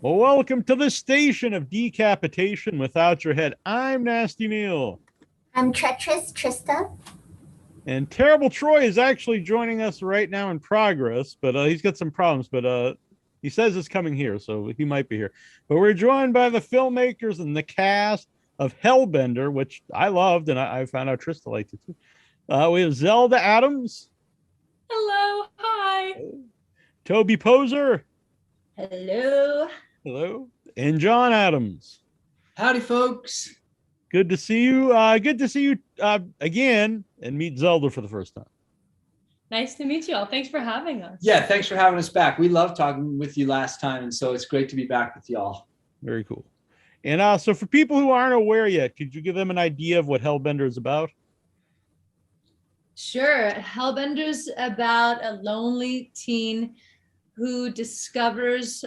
Well, welcome to the station of decapitation without your head. I'm Nasty Neal. I'm Treacherous, Trista. And Terrible Troy is actually joining us right now in progress, but he's got some problems, but he says it's coming here, so he might be here. But we're joined by the filmmakers and the cast of Hellbender, which I loved, and I found out Trista liked it too. We have Zelda Adams. Hello, hi. Toby Poser. Hello. Hello. And John Adams. Howdy, folks. Good to see you. Good to see you again and meet Zelda for the first time. Nice to meet you all. Thanks for having us. Yeah, thanks for having us back. We loved talking with you last time, and so it's great to be back with y'all. Very cool. And so for people who aren't aware yet, could you give them an idea of what Hellbender is about? Sure. Hellbender's about a lonely teen who discovers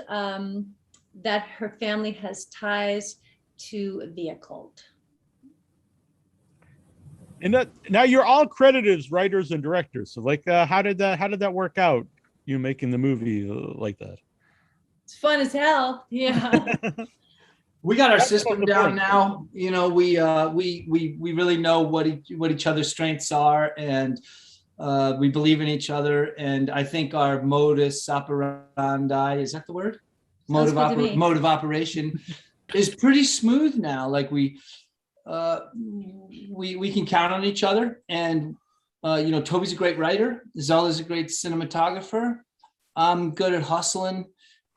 that her family has ties to the occult. And now you're all credited as writers and directors. So like, how did that work out? You making the movie like that? It's fun as hell. Yeah. We got our system down now. You know, we really know what each other's strengths are, and we believe in each other. And I think our modus operandi, is that the word? Mode of operation is pretty smooth now. Like we can count on each other, and you know, Toby's a great writer. Zelda's a great cinematographer. I'm good at hustling,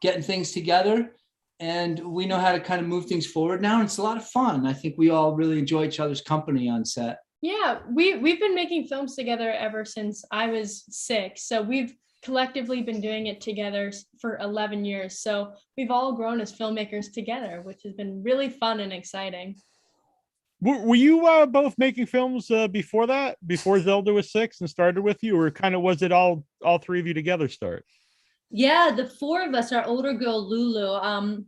getting things together, and we know how to kind of move things forward now. And it's a lot of fun. I think we all really enjoy each other's company on set. Yeah, we've been making films together ever since I was 6. So we've collectively been doing it together for 11 years. So we've all grown as filmmakers together, which has been really fun and exciting. Were you both making films before that? Before Zelda was 6 and started with you, or kind of was it all three of you together start? Yeah, the four of us, our older girl, Lulu,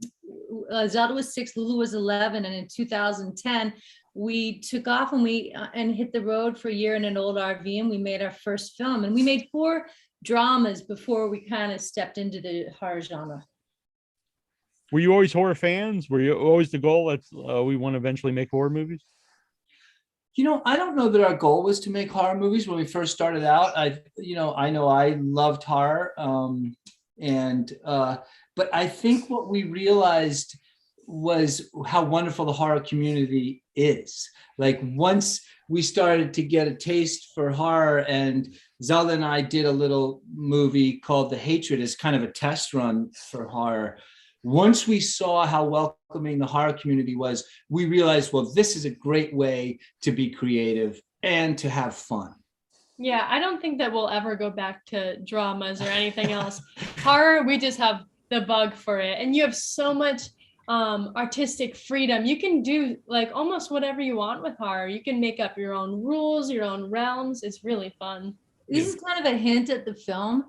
Zelda was 6, Lulu was 11. And in 2010, we took off and hit the road for a year in an old RV, and we made our first film. And we made 4 dramas before we kind of stepped into the horror genre. Were you always horror fans? Were you always the goal that we want to eventually make horror movies? You know, I don't know that our goal was to make horror movies when we first started out. I know I loved horror, but I think what we realized was how wonderful the horror community is. Like once we started to get a taste for horror, and Zelda and I did a little movie called The Hatred as kind of a test run for horror. Once we saw how welcoming the horror community was, we realized, well, this is a great way to be creative and to have fun. Yeah, I don't think that we'll ever go back to dramas or anything else. Horror, we just have the bug for it. And you have so much artistic freedom. You can do like almost whatever you want with horror. You can make up your own rules, your own realms. It's really fun. This is kind of a hint at the film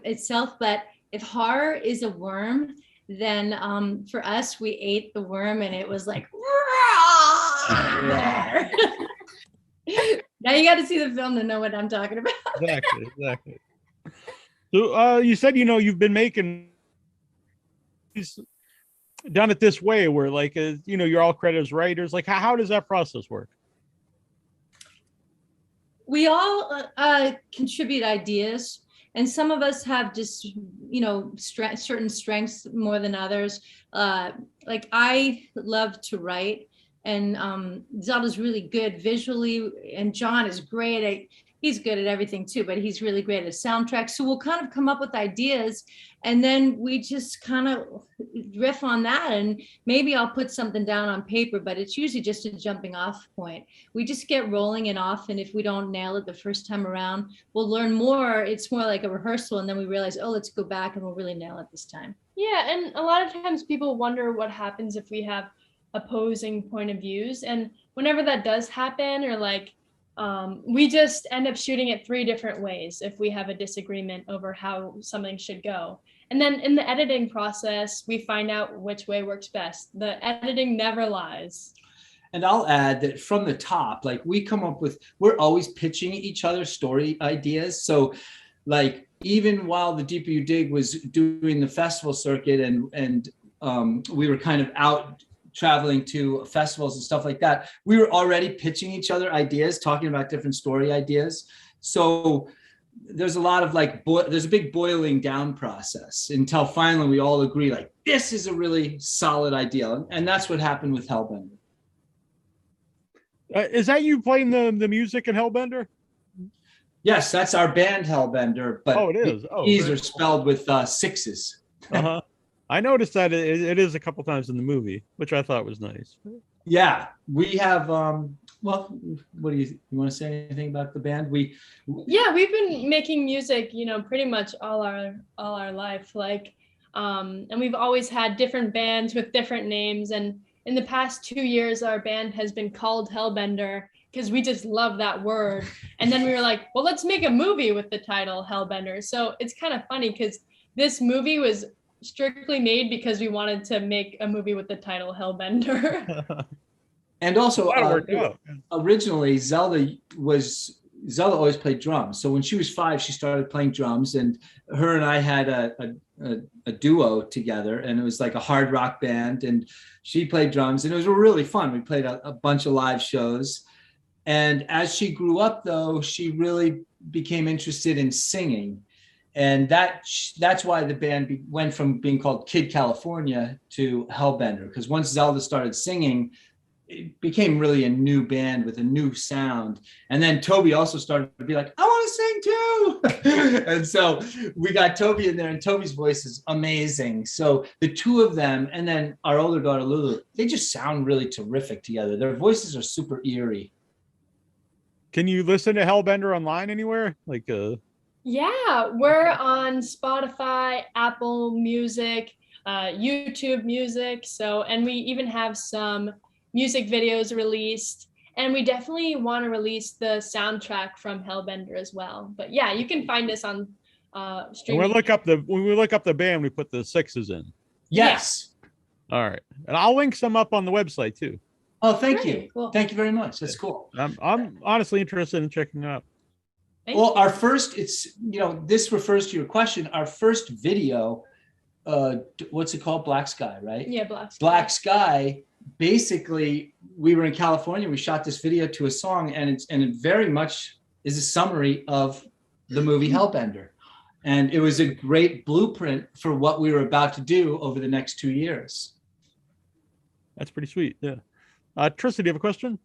itself, but if horror is a worm, then for us, we ate the worm and it was like, now you got to see the film to know what I'm talking about. Exactly. So you said, you've been making done it this way where like, you're all credited as writers. Like how does that process work? We all contribute ideas. And some of us have just, certain strengths more than others. Like I love to write, and Zelda's really good visually, and John is great. He's good at everything too, but he's really great at soundtracks. So we'll kind of come up with ideas, and then we just kind of riff on that. And maybe I'll put something down on paper, but it's usually just a jumping off point. We just get rolling and off. And if we don't nail it the first time around, we'll learn more. It's more like a rehearsal. And then we realize, oh, let's go back and we'll really nail it this time. Yeah. And a lot of times people wonder what happens if we have opposing point of views. And whenever that does happen, or like, we just end up shooting it 3 different ways if we have a disagreement over how something should go. And then in the editing process, we find out which way works best. The editing never lies. And I'll add that from the top, like we're always pitching each other story ideas. So like, even while The Deeper You Dig was doing the festival circuit and we were kind of out traveling to festivals and stuff like that, we were already pitching each other ideas, talking about different story ideas. So there's a lot of like, there's a big boiling down process until finally we all agree, like, this is a really solid idea. And that's what happened with Hellbender. Is that you playing the music in Hellbender? Yes, that's our band Hellbender, but it is. E's are spelled with sixes. Uh-huh. I noticed that it is a couple times in the movie, which I thought was nice. Yeah, we have. Well, what do you want to say? Anything about the band? We've been making music, pretty much all our life. Like, and we've always had different bands with different names. And in the past 2 years, our band has been called Hellbender because we just love that word. And then we were like, well, let's make a movie with the title Hellbender. So it's kind of funny because this movie was strictly made because we wanted to make a movie with the title Hellbender. And also, originally Zelda always played drums. So when she was 5, she started playing drums, and her and I had a duo together, and it was like a hard rock band, and she played drums, and it was really fun. We played a bunch of live shows. And as she grew up, though, she really became interested in singing. And that's why the band went from being called Kid California to Hellbender, because once Zelda started singing, it became really a new band with a new sound. And then Toby also started to be like, I want to sing too. And so we got Toby in there, and Toby's voice is amazing. So the two of them, and then our older daughter, Lulu, they just sound really terrific together. Their voices are super eerie. Can you listen to Hellbender online anywhere? Yeah, we're on Spotify, Apple Music, YouTube Music. And we even have some music videos released, and we definitely want to release the soundtrack from Hellbender as well. But yeah, you can find us on streaming. When we look up the band, we put the 6s in. Yes. Yeah. All right, and I'll link some up on the website too. Oh, thank you. Cool. Thank you very much. That's cool. I'm honestly interested in checking it out. Well, our first, this refers to your question. Our first video, what's it called? Black Sky, right? Yeah, Black Sky. Black Sky. Basically, we were in California. We shot this video to a song, and it very much is a summary of the movie Hellbender. And it was a great blueprint for what we were about to do over the next 2 years. That's pretty sweet. Yeah. Trista, do you have a question?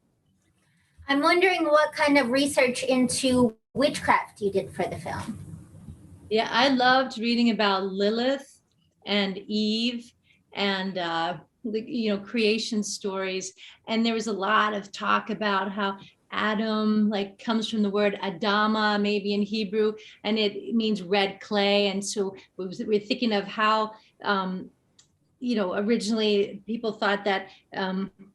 I'm wondering what kind of research into witchcraft you did for the film. Yeah, I loved reading about Lilith and Eve and creation stories. And there was a lot of talk about how Adam comes from the word Adama, maybe in Hebrew, and it means red clay. And so we're thinking of how originally people thought that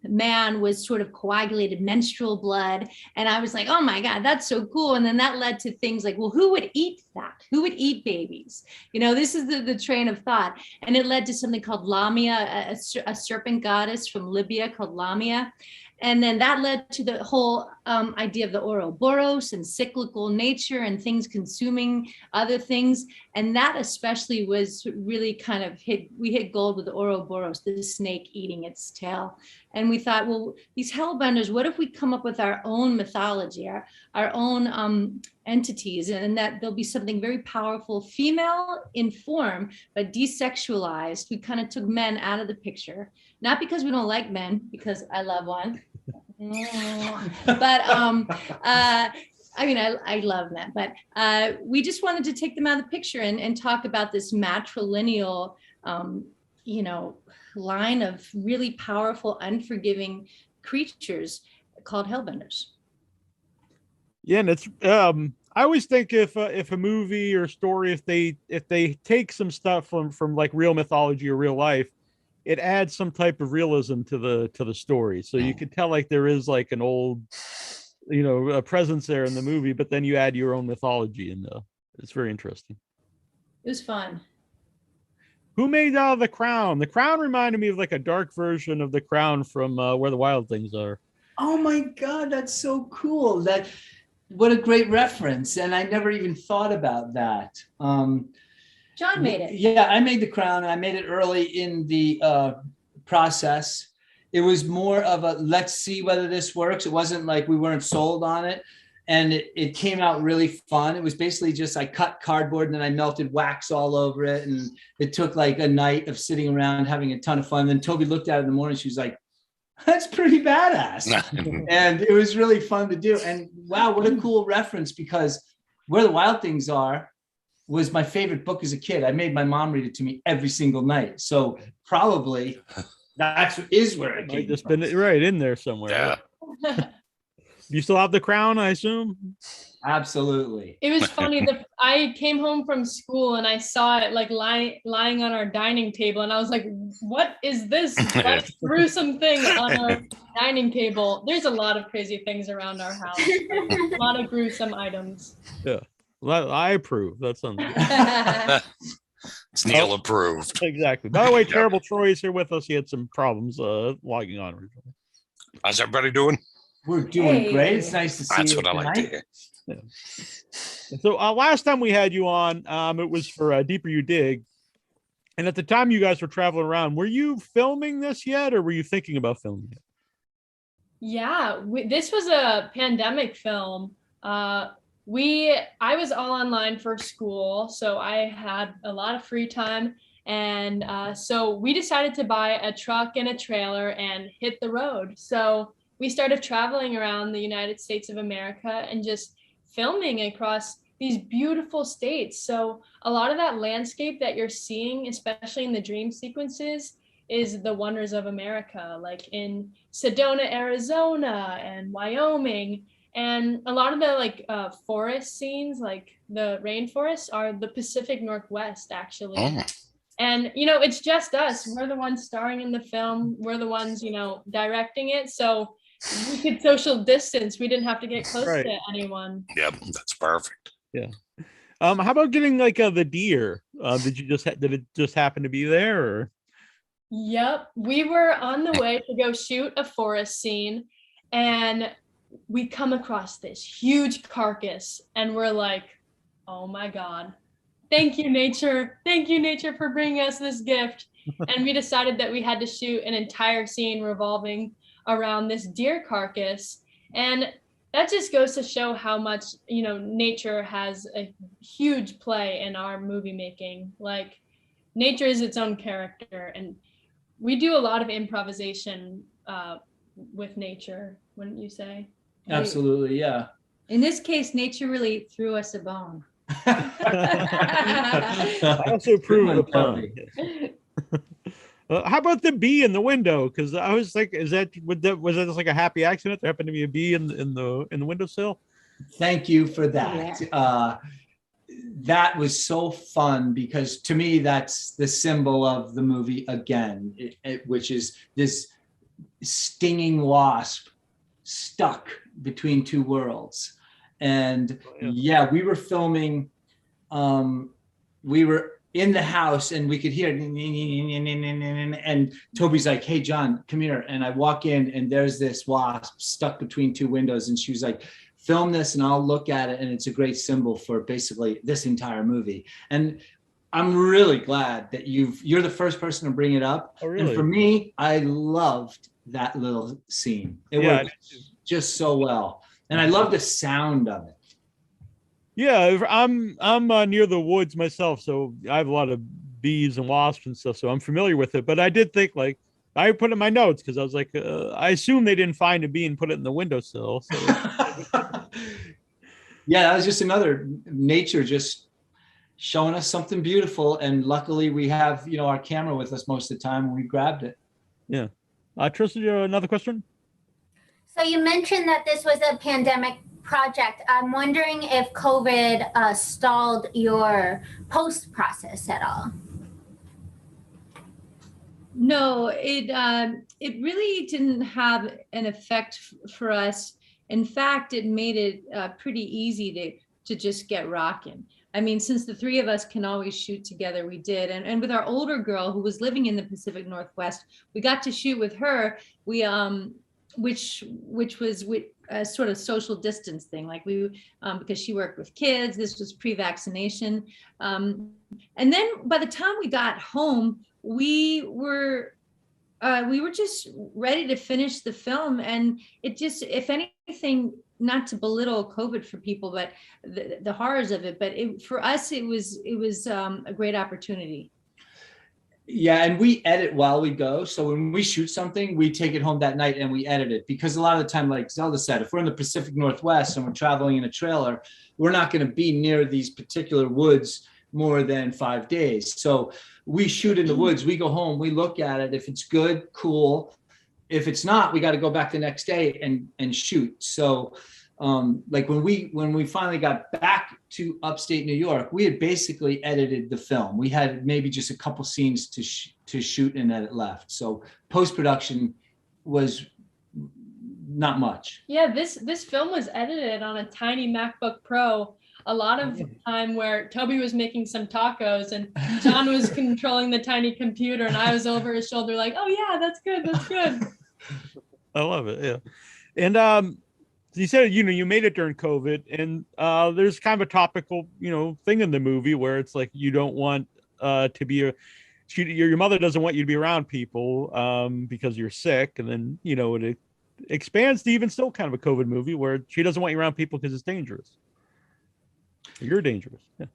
man was sort of coagulated menstrual blood. And I was like, oh my God, that's so cool. And then that led to things like, well, who would eat that? Who would eat babies? This is the train of thought. And it led to something called Lamia, a serpent goddess from Libya called Lamia. And then that led to the whole idea of the Ouroboros and cyclical nature and things consuming other things. And that especially was really kind of we hit gold with the Ouroboros, the snake eating its tail. And we thought, well, these hellbenders, what if we come up with our own mythology, our own entities, and that there'll be something very powerful, female in form, but desexualized. We kind of took men out of the picture, not because we don't like men, because I love one. But I love men, but we just wanted to take them out of the picture and talk about this matrilineal, line of really powerful, unforgiving creatures called hellbenders. Yeah, and it's I always think if a movie or story, if they take some stuff from like real mythology or real life, it adds some type of realism to the story. So you could tell like there is like an old, a presence there in the movie, but then you add your own mythology, and it's very interesting. It was fun. Who made The Crown? The Crown reminded me of like a dark version of The Crown from Where the Wild Things Are. Oh my God, that's so cool. What a great reference. And I never even thought about that. John made it. Yeah, I made the crown, and I made it early in the process. It was more of a let's see whether this works. It wasn't like we weren't sold on it. And it came out really fun. It was basically just I cut cardboard and then I melted wax all over it. And it took like a night of sitting around having a ton of fun. Then Toby looked at it in the morning. She was like, that's pretty badass. And it was really fun to do. And wow, what a cool reference, because Where the Wild Things Are was my favorite book as a kid. I made my mom read it to me every single night. So probably is where it came Just from. been right in there somewhere. Yeah. You still have the crown, I assume? Absolutely. It was funny. I came home from school and I saw it like lying on our dining table, and I was like, "What is this?" I threw something on our dining table. There's a lot of crazy things around our house. A lot of gruesome items. Yeah. Well, I approve. That sounds good. It's Neal approved. Exactly. By the way, Terrible Troy is here with us. He had some problems logging on originally. How's everybody doing? We're doing Hey. great. It's nice to see That's you what I like to tonight. hear. So last time we had you on, it was for Deeper You Dig. And at the time you guys were traveling around, were you filming this yet, or were you thinking about filming it? Yeah, this was a pandemic film. I was all online for school, so I had a lot of free time. And so we decided to buy a truck and a trailer and hit the road. So we started traveling around the United States of America and just filming across these beautiful states. So a lot of that landscape that you're seeing, especially in the dream sequences, is the wonders of America, like in Sedona, Arizona and Wyoming. And a lot of the forest scenes, like the rainforests, are the Pacific Northwest, actually. Oh. And, it's just us. We're the ones starring in the film. We're the ones, directing it. So we could social distance. We didn't have to get close to anyone. Yep, that's perfect. Yeah. How about getting the deer? Did it just happen to be there, or? Yep. We were on the way to go shoot a forest scene, and we come across this huge carcass, and we're like, oh my God. Thank you, nature. Thank you, nature, for bringing us this gift. And we decided that we had to shoot an entire scene revolving around this deer carcass. And that just goes to show how much, nature has a huge play in our movie making. Like, nature is its own character. And we do a lot of improvisation with nature, wouldn't you say? Absolutely, yeah. In this case, nature really threw us a bone. I also approve of the pun. How about the bee in the window? Because I was like, was that just like a happy accident? There happened to be a bee in the windowsill. Thank you for that. Yeah. That was so fun, because to me, that's the symbol of the movie again, which is this stinging wasp stuck between two worlds. And yeah, we were filming, we were in the house and we could hear, and Toby's like, hey, John, come here. And I walk in and there's this wasp stuck between two windows. And she was like, film this and I'll look at it. And it's a great symbol for basically this entire movie. And I'm really glad that you're the first person to bring it up. Oh, really? And for me, I loved that little scene. It worked just so well. And I love the sound of it. Yeah, I'm near the woods myself, so I have a lot of bees and wasps and stuff, so I'm familiar with it. But I did think, like, I put in my notes because I was like, I assume they didn't find a bee and put it in the windowsill. So. Yeah, that was just another nature just showing us something beautiful, and luckily we have our camera with us most of the time, and we grabbed it. Yeah, Trista, another question. So you mentioned that this was a pandemic project. I'm wondering if COVID stalled your post process at all. No, it really didn't have an effect for us. In fact, it made it pretty easy to just get rocking. I mean, since the three of us can always shoot together, we did. And with our older girl who was living in the Pacific Northwest, we got to shoot with her. We which was a sort of social distance thing. Like because she worked with kids, this was pre-vaccination. And then by the time we got home, we were just ready to finish the film. And it just, if anything, not to belittle COVID for people, but the horrors of it, but for us, it was a great opportunity. Yeah, and we edit while we go. So when we shoot something, we take it home that night and we edit it, because a lot of the time, like Zelda said, if we're in the Pacific Northwest and we're traveling in a trailer, we're not going to be near these particular woods more than 5 days. So we shoot in the woods, we go home, we look at it. If it's good, cool. If it's not, we got to go back the next day and shoot. So like when we finally got back to upstate New York, we had basically edited the film. We had maybe just a couple scenes to shoot and edit left. So post-production was not much. Yeah, this film was edited on a tiny MacBook Pro. A lot of time where Toby was making some tacos and John was controlling the tiny computer, and I was over his shoulder like, oh yeah, that's good. I love it. Yeah. And you said, you made it during COVID, and there's kind of a topical, thing in the movie where it's like, you don't want to be your mother doesn't want you to be around people because you're sick. And then, it expands to even still kind of a COVID movie where she doesn't want you around people because it's dangerous. You're dangerous. Yeah.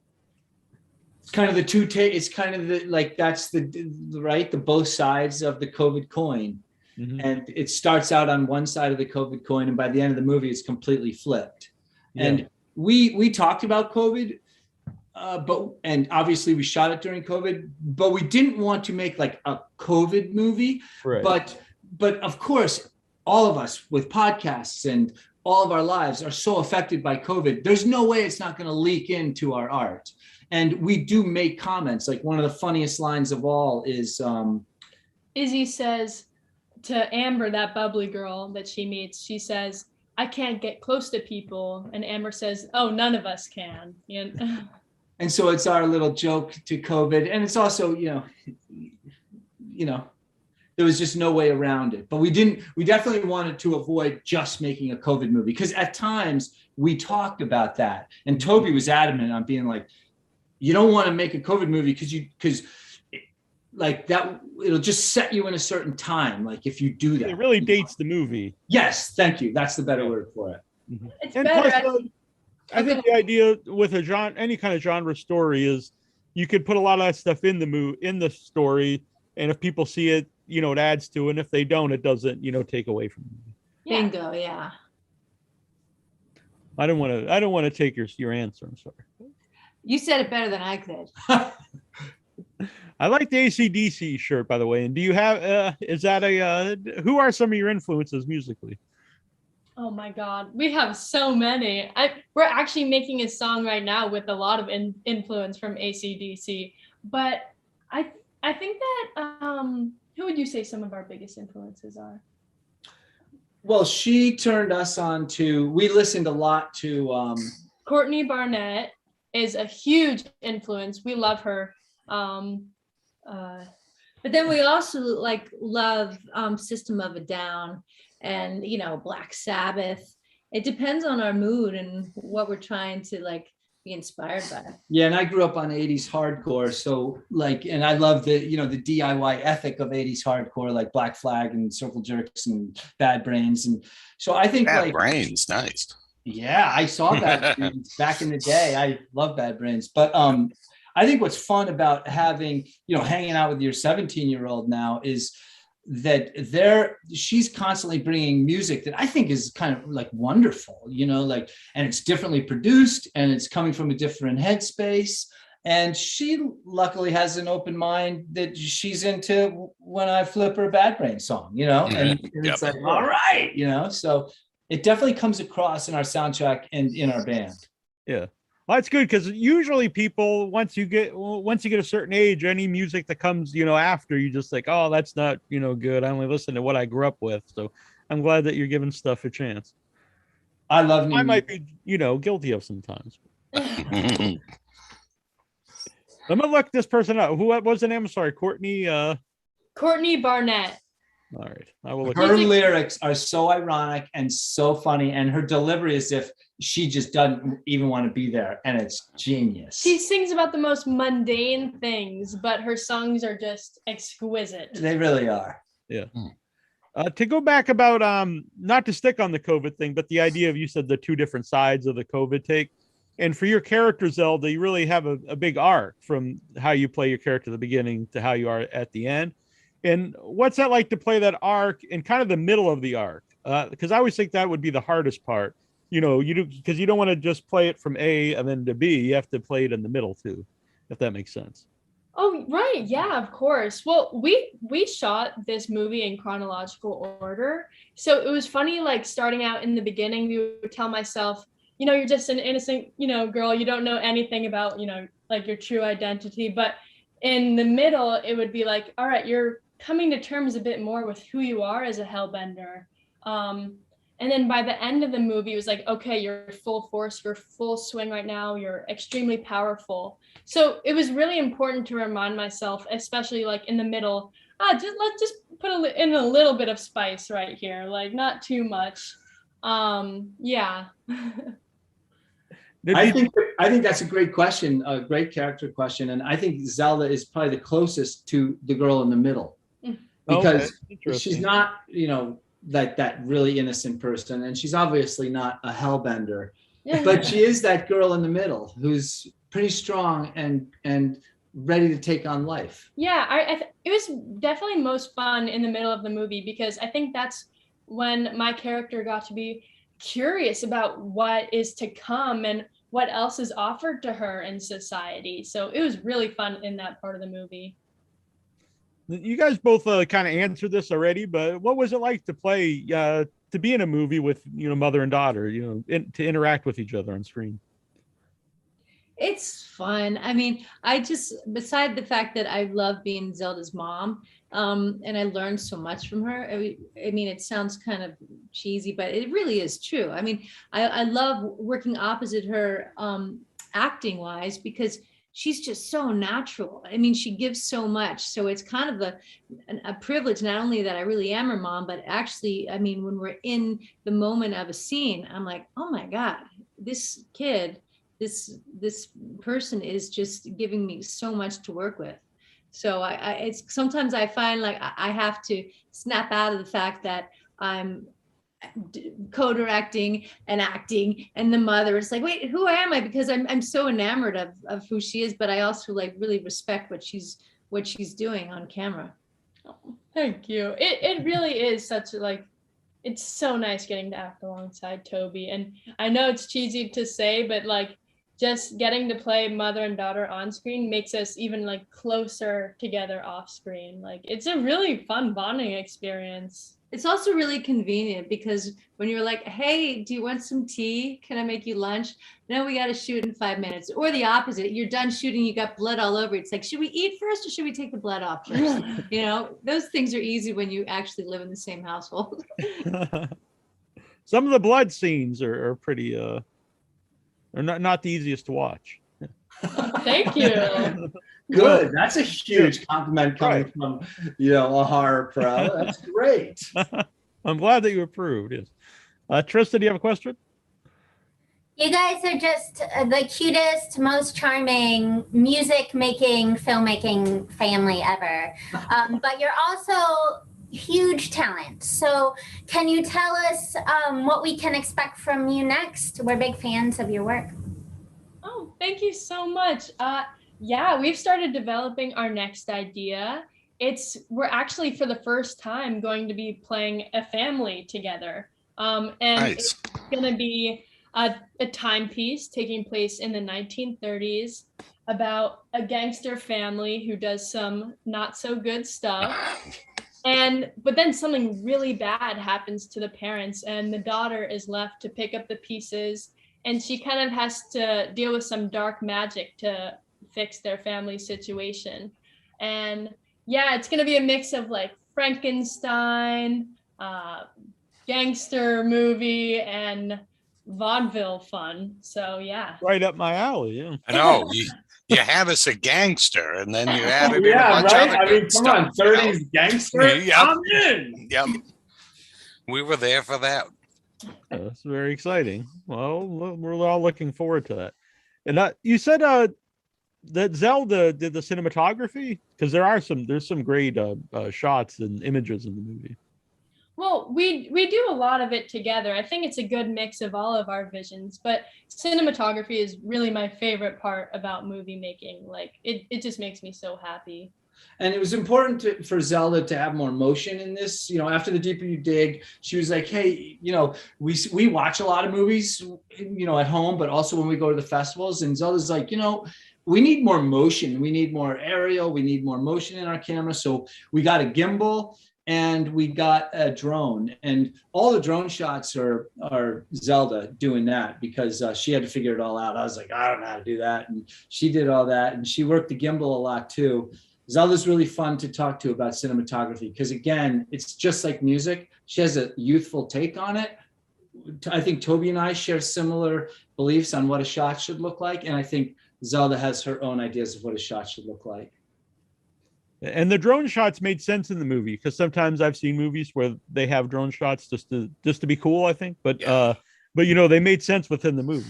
It's kind of it's kind of that's the both sides of the COVID coin. Mm-hmm. And it starts out on one side of the COVID coin, and by the end of the movie, it's completely flipped. Yeah. And we talked about COVID, and obviously we shot it during COVID, but we didn't want to make like a COVID movie. Right. But of course, all of us with podcasts and all of our lives are so affected by COVID. There's no way it's not going to leak into our art. And we do make comments. Like one of the funniest lines of all is Izzy says to Amber, that bubbly girl that she meets, she says, I can't get close to people. And Amber says, oh, none of us can. And so it's our little joke to COVID. And it's also, there was just no way around it. But we definitely wanted to avoid just making a COVID movie, because at times we talked about that. And Toby was adamant on being like, you don't want to make a COVID movie because like that, it'll just set you in a certain time. Like if you do that. It really dates the movie. Yes, thank you. That's the better word for it. Mm-hmm. It's and better. Plus, I think the idea with any kind of genre story is you could put a lot of that stuff in the story. And if people see it, it adds to it. And if they don't, it doesn't, take away from it. Bingo, yeah. I don't want to take your answer. I'm sorry. You said it better than I could. I like the AC/DC shirt, by the way. And do you have, is that who are some of your influences musically? Oh my God, we have so many. We're actually making a song right now with a lot of influence from AC/DC. But I think that, who would you say some of our biggest influences are? Well, she turned us on to, we listened a lot to. Courtney Barnett is a huge influence. We love her. But then we also love System of a Down and, Black Sabbath. It depends on our mood and what we're trying to be inspired by. Yeah, and I grew up on 80s hardcore, so and I love the the DIY ethic of 80s hardcore, like Black Flag and Circle Jerks and Bad Brains, and so I think Bad Brains, nice. Yeah, I saw Bad Brains back in the day. I love Bad Brains, but I think what's fun about having hanging out with your 17-year-old now is that she's constantly bringing music that I think is kind of wonderful, and it's differently produced and it's coming from a different headspace. And she luckily has an open mind that she's into when I flip her a Bad Brain song, and it's like, all right, so it definitely comes across in our soundtrack and in our band. Yeah. Well, that's good, because usually people, once you get a certain age, any music that comes, after, you just like, oh, that's not, good. I only listen to what I grew up with. So I'm glad that you're giving stuff a chance. I love new I might be, guilty of sometimes. I'm gonna look this person up. Who was the name? I'm sorry, Courtney. Courtney Barnett. All right, I will look. Her lyrics are so ironic and so funny, and her delivery is if she just doesn't even want to be there, and it's genius. She sings about the most mundane things, but her songs are just exquisite. They really are. Yeah. To go back about not to stick on the COVID thing, but the idea of, you said the two different sides of the COVID take. And for your character, Zelda, you really have a big arc from how you play your character at the beginning to how you are at the end. And what's that like to play that arc in kind of the middle of the arc? Because I always think that would be the hardest part. You know, because you don't want to just play it from A and then to B. You have to play it in the middle too, if that makes sense. Oh, right. Yeah, of course. Well, we shot this movie in chronological order. So it was funny, like starting out in the beginning, we would tell myself, you know, you're just an innocent, you know, girl. You don't know anything about, you know, like your true identity. But in the middle, it would be like, all right, you're coming to terms a bit more with who you are as a Hellbender. And then by the end of the movie, it was like, okay, you're full force, you're full swing right now, you're extremely powerful. So it was really important to remind myself, especially like in the middle, let's just put in a little bit of spice right here, like not too much. Yeah. I think that's a great question, a great character question, and I think Zelda is probably the closest to the girl in the middle, because she's not, you know, like that really innocent person, and she's obviously not a Hellbender, but she is that girl in the middle who's pretty strong and ready to take on life. Yeah, it was definitely most fun in the middle of the movie, because I think that's when my character got to be curious about what is to come and what else is offered to her in society. So it was really fun in that part of the movie. You guys both kind of answered this already, but what was it like to play, to be in a movie with, you know, mother and daughter, you know, to interact with each other on screen? It's fun. I mean, beside the fact that I love being Zelda's mom, and I learned so much from her. I mean, it sounds kind of cheesy, but it really is true. I mean, I love working opposite her, acting wise, because she's just so natural. I mean, she gives so much. So it's kind of a privilege, not only that I really am her mom, but actually, I mean, when we're in the moment of a scene, I'm like, oh my God, this kid, this person is just giving me so much to work with. So it's sometimes I find like I have to snap out of the fact that I'm co-directing and acting and the mother. It's like, wait, who am I? Because I'm so enamored of who she is, but I also like really respect what she's doing on camera. Oh, thank you. It really is such a, like, it's so nice getting to act alongside Toby. And I know it's cheesy to say, but like just getting to play mother and daughter on screen makes us even like closer together off screen. Like it's a really fun bonding experience. It's also really convenient because when you're like, hey, do you want some tea? Can I make you lunch? No, we got to shoot in 5 minutes. Or the opposite, you're done shooting, you got blood all over. It's like, should we eat first or should we take the blood off first? You know, those things are easy when you actually live in the same household. Some of the blood scenes are pretty, are not the easiest to watch. Thank you. Good. That's a huge compliment coming from, you know, a horror pro. That's great. I'm glad that you approved. Yes. Trista, do you have a question? You guys are just the cutest, most charming music-making, filmmaking family ever. But you're also huge talent. So can you tell us what we can expect from you next? We're big fans of your work. Oh, thank you so much. Yeah, we've started developing our next idea. We're actually for the first time going to be playing a family together. And Nice. It's going to be a timepiece taking place in the 1930s about a gangster family who does some not so good stuff. But then something really bad happens to the parents and the daughter is left to pick up the pieces, and she kind of has to deal with some dark magic to fix their family situation. And yeah, it's gonna be a mix of like Frankenstein, gangster movie, and vaudeville fun. So yeah. Right up my alley. Yeah. I know. You had us a gangster, and then you added in a Yeah, bunch right. of I other mean, good come stuff, on, you know? 30s gangster. Yep. I'm in. Yep. We were there for that. That's very exciting. Well, we're all looking forward to that. And you said that Zelda did the cinematography, because there's some great shots and images in the movie. Well, we do a lot of it together. I think it's a good mix of all of our visions, but cinematography is really my favorite part about movie making. Like it just makes me so happy. And it was important for Zelda to have more motion in this. You know, after The Deeper You Dig, she was like, hey, you know, we watch a lot of movies, you know, at home, but also when we go to the festivals. And Zelda's like, you know, we need more motion. We need more aerial. We need more motion in our camera. So we got a gimbal and we got a drone. And all the drone shots are Zelda doing that, because she had to figure it all out. I was like, I don't know how to do that. And she did all that. And she worked the gimbal a lot too. Zelda's really fun to talk to about cinematography, because again, it's just like music. She has a youthful take on it. I think Toby and I share similar beliefs on what a shot should look like. And I think Zelda has her own ideas of what a shot should look like. And the drone shots made sense in the movie, because sometimes I've seen movies where they have drone shots just to be cool, I think. But you know, they made sense within the movie.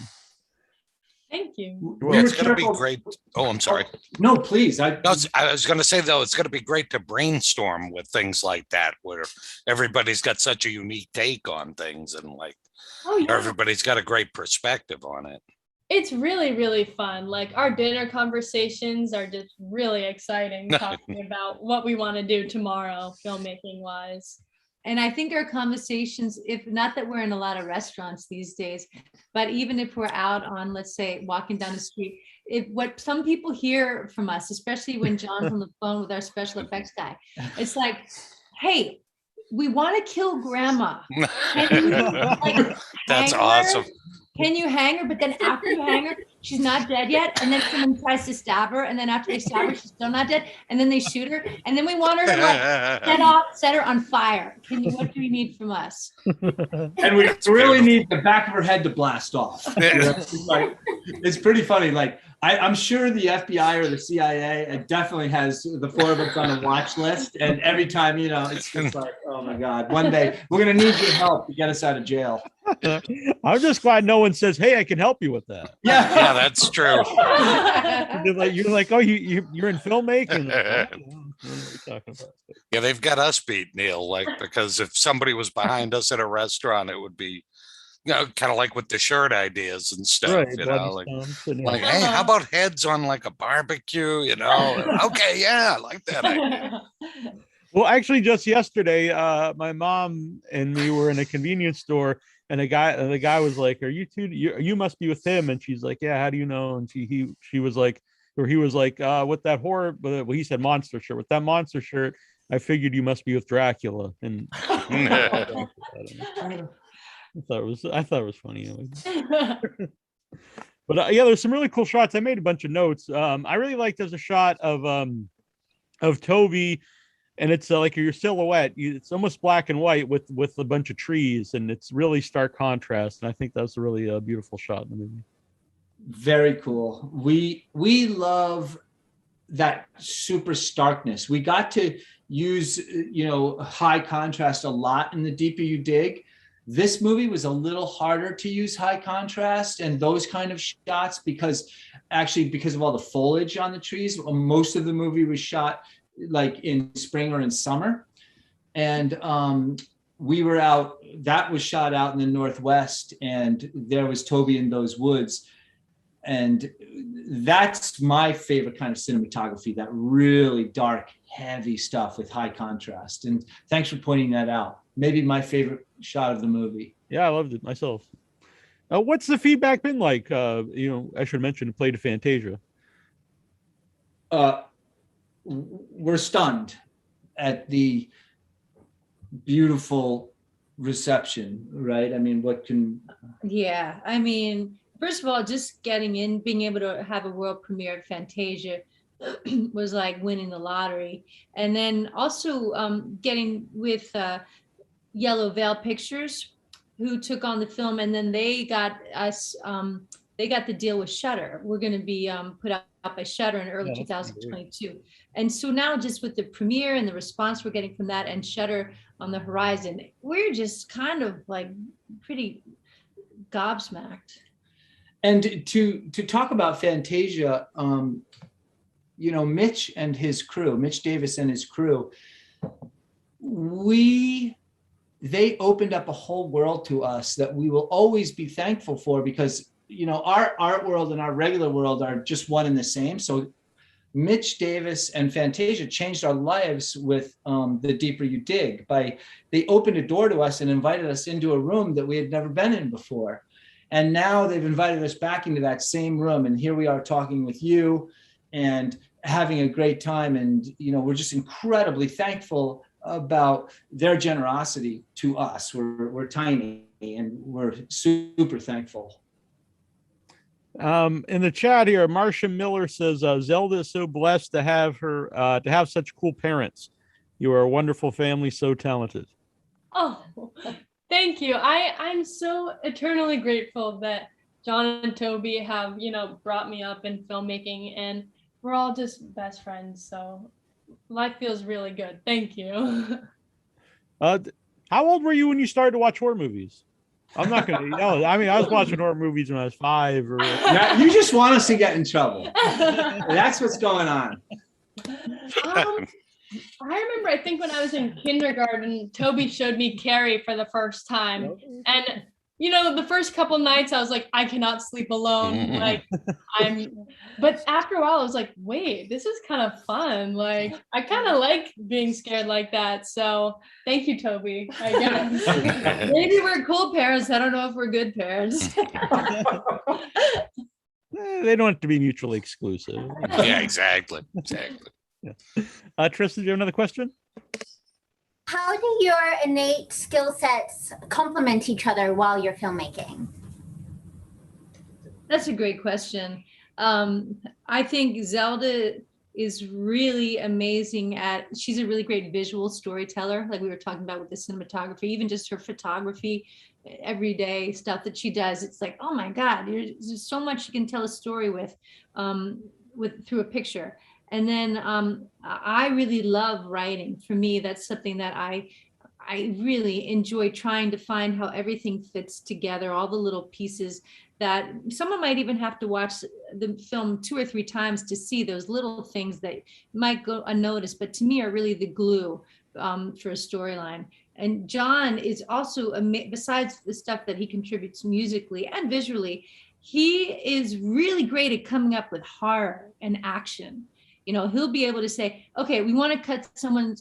Thank you. Yeah, it's going to be great. Oh, I'm sorry. No, please. I was going to say, though, it's going to be great to brainstorm with things like that, where everybody's got such a unique take on things, and like everybody's got a great perspective on it. It's really, really fun. Like our dinner conversations are just really exciting, talking about what we want to do tomorrow, filmmaking wise. And I think our conversations, if not that we're in a lot of restaurants these days, but even if we're out on, let's say, walking down the street, what some people hear from us, especially when John's on the phone with our special effects guy, it's like, hey, we want to kill grandma. Can you, That's awesome. Can you hang her? But then after you hang her, she's not dead yet. And then someone tries to stab her. And then after they stab her, she's still not dead. And then they shoot her. And then we want her to set her on fire. What do you need from us? And we really need the back of her head to blast off. It's pretty funny. Like I'm sure the FBI or the CIA definitely has the four of us on a watch list. And every time, you know, it's just like, oh my God, one day we're going to need your help to get us out of jail. I'm just glad no one says, hey, I can help you with that. Yeah, that's true. You're like, oh, you're in filmmaking. Yeah, they've got us beat, Neal. Like, because if somebody was behind us at a restaurant, it would be, you know, kind of like with the shirt ideas and stuff. Right, you know, like, hey, how about heads on like a barbecue? You know, okay, yeah, I like that idea. Well, actually, just yesterday, my mom and me were in a convenience store. And the guy was like, "Are you two? You must be with him." And she's like, "Yeah, how do you know?" And she was like, or he was like, "With that horror," well, he said monster shirt. With that monster shirt, I figured you must be with Dracula. And I thought it was funny. But yeah, there's some really cool shots. I made a bunch of notes. I really liked there's a shot of Toby. And it's like your silhouette. It's almost black and white with a bunch of trees, and it's really stark contrast. And I think that's a really beautiful shot in the movie. Very cool. We love that super starkness. We got to use, you know, high contrast a lot in The Deeper You Dig. This movie was a little harder to use high contrast and those kind of shots because of all the foliage on the trees. Most of the movie was shot like in spring or in summer. And we were out, that was shot out in the Northwest, and there was Toby in those woods. And that's my favorite kind of cinematography, that really dark, heavy stuff with high contrast. And thanks for pointing that out. Maybe my favorite shot of the movie. Yeah, I loved it myself. What's the feedback been like? You know, I should mention it played to Fantasia. We're stunned at the beautiful reception, right? I mean, Yeah, I mean, first of all, just getting in, being able to have a world premiere at Fantasia was like winning the lottery. And then also getting with Yellow Veil Pictures, who took on the film, and then they got us they got the deal with Shudder. We're going to be put out by Shudder in early 2022. And so now just with the premiere and the response we're getting from that and Shudder on the horizon, we're just kind of like pretty gobsmacked. And to talk about Fantasia, you know, Mitch Davis and his crew, they opened up a whole world to us that we will always be thankful for, because, you know, our art world and our regular world are just one and the same. So Mitch Davis and Fantasia changed our lives with The Deeper You Dig. They opened a door to us and invited us into a room that we had never been in before. And now they've invited us back into that same room. And here we are talking with you and having a great time. And, you know, we're just incredibly thankful about their generosity to us. We're tiny and we're super thankful. In the chat here, Marcia Miller says, Zelda is so blessed to have such cool parents. You are a wonderful family, so talented. Oh, thank you. I'm so eternally grateful that John and Toby have, you know, brought me up in filmmaking, and we're all just best friends. So life feels really good. Thank you. How old were you when you started to watch horror movies? I'm not going to, I mean, I was watching horror movies when I was 5. Yeah, you just want us to get in trouble. That's what's going on. I remember, I think when I was in kindergarten, Toby showed me Carrie for the first time. And, you know, the first couple nights I was like, I cannot sleep alone. But after a while I was like, wait, this is kind of fun. Like, I kind of like being scared like that. So thank you, Toby, I guess. Maybe we're cool parents. I don't know if we're good parents. They don't have to be mutually exclusive. Yeah, exactly. Yeah. Trista, do you have another question? How do your innate skill sets complement each other while you're filmmaking? That's a great question. I think Zelda is really amazing she's a really great visual storyteller, like we were talking about with the cinematography, even just her photography, everyday stuff that she does. It's like, oh my God, there's so much you can tell a story with through a picture. And then I really love writing. For me, that's something that I really enjoy, trying to find how everything fits together, all the little pieces that someone might even have to watch the film 2 or 3 times to see those little things that might go unnoticed, but to me are really the glue for a storyline. And John is also, besides the stuff that he contributes musically and visually, he is really great at coming up with horror and action. You know, he'll be able to say, okay, we want to cut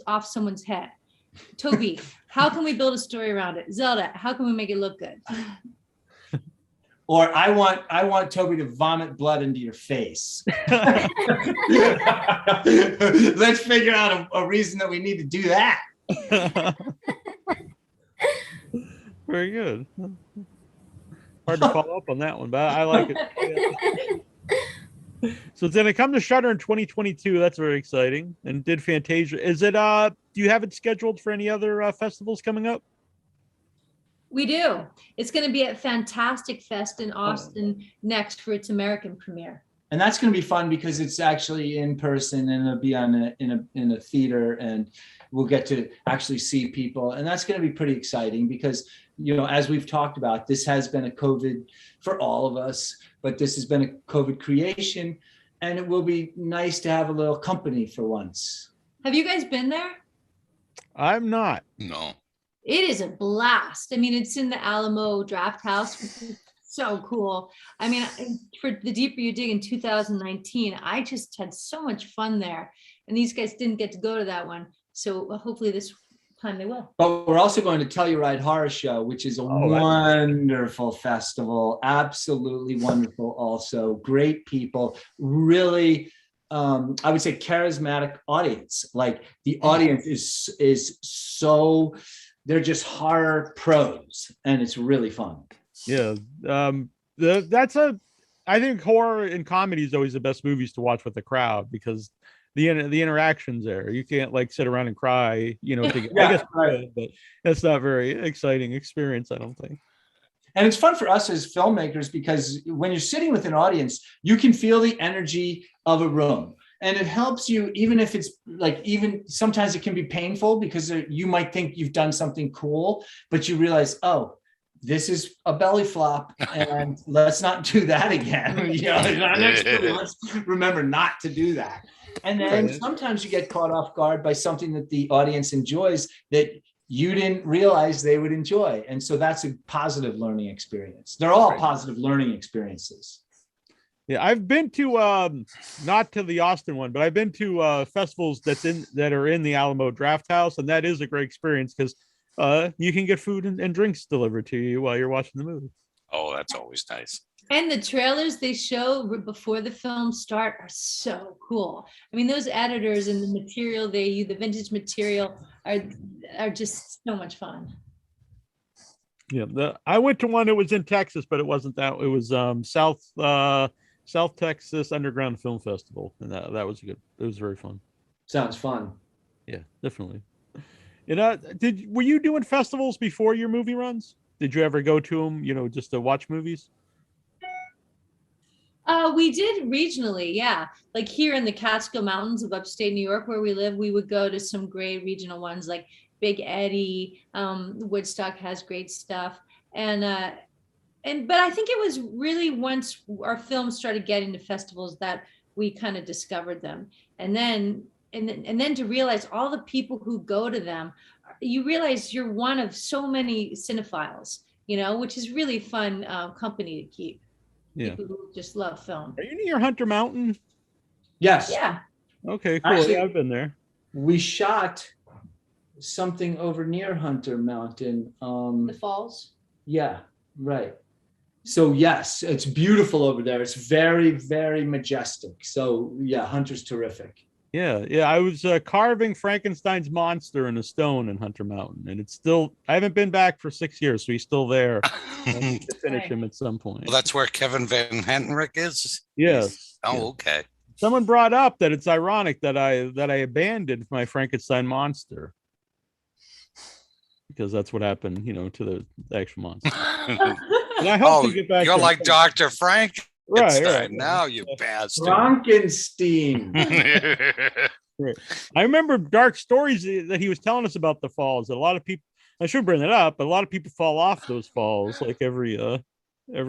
off someone's head. Toby, how can we build a story around it? Zelda, how can we make it look good? Or I want Toby to vomit blood into your face. Let's figure out a reason that we need to do that. Very good. Hard to follow up on that one, but I like it. So it's going to come to Shudder in 2022. That's very exciting. And did Fantasia? Is it? Do you have it scheduled for any other festivals coming up? We do. It's going to be at Fantastic Fest in Austin next for its American premiere. And that's going to be fun because it's actually in person and it'll be in a theater, and we'll get to actually see people. And that's going to be pretty exciting because, you know, as we've talked about, this has been a COVID for all of us, but this has been a COVID creation, and it will be nice to have a little company for once. Have you guys been there? I'm not. No. It is a blast. I mean, it's in the Alamo Draft House, which is so cool. I mean, for The Deeper You Dig in 2019, I just had so much fun there. And these guys didn't get to go to that one. So hopefully this time they will. But we're also going to Telluride Horror Show, which is a wonderful festival. Absolutely wonderful also. Great people. Really, I would say charismatic audience. Like the audience is so, they're just horror pros, and it's really fun. Yeah. I think horror and comedy is always the best movies to watch with the crowd because the interactions there. You can't like sit around and cry, you know, I guess, right. But that's not very exciting experience, I don't think. And it's fun for us as filmmakers because when you're sitting with an audience, you can feel the energy of a room. And it helps you, even if it's like, even sometimes it can be painful because you might think you've done something cool, but you realize, oh, this is a belly flop and let's not do that again. You know, let's remember not to do that. And then sometimes you get caught off guard by something that the audience enjoys that you didn't realize they would enjoy. And so that's a positive learning experience. They're all positive learning experiences. Yeah, I've been to not to the Austin one, but I've been to festivals that are in the Alamo Draft House, and that is a great experience because you can get food and drinks delivered to you while you're watching the movie. Oh, that's always nice. And the trailers they show before the film start are so cool. I mean, those editors and the material they use, the vintage material, are just so much fun. Yeah, I went to one that was in Texas, but it wasn't that. It was South Texas Underground Film Festival, and that was good. It was very fun. Sounds fun. Yeah, definitely. You know, were you doing festivals before your movie runs? Did you ever go to them? You know, just to watch movies? We did regionally, yeah. Like here in the Catskill Mountains of upstate New York, where we live, we would go to some great regional ones like Big Eddie. Woodstock has great stuff, but I think it was really once our films started getting to festivals that we kind of discovered them, and then to realize all the people who go to them, you realize you're one of so many cinephiles, you know, which is really fun company to keep. Yeah, people who just love film. Are you near Hunter Mountain? Yes. Yeah. Okay, cool. Actually, yeah, I've been there. We shot something over near Hunter Mountain. The falls. Yeah, right. So yes, it's beautiful over there. It's very, very majestic. So yeah, Hunter's terrific. Yeah. I was carving Frankenstein's monster in a stone in Hunter Mountain, and it's still. I haven't been back for 6 years, so he's still there. I need to finish him at some point. Well, that's where Kevin Van Henrik is. Yes. Oh, okay. Someone brought up that it's ironic that I abandoned my Frankenstein monster because that's what happened, you know, to the actual monster. And I hope to get back. You're like Dr. Frank. Right. Now, you bastard. Frankenstein. Right. I remember dark stories that he was telling us about the falls. That a lot of people, I should bring it up, but a lot of people fall off those falls like every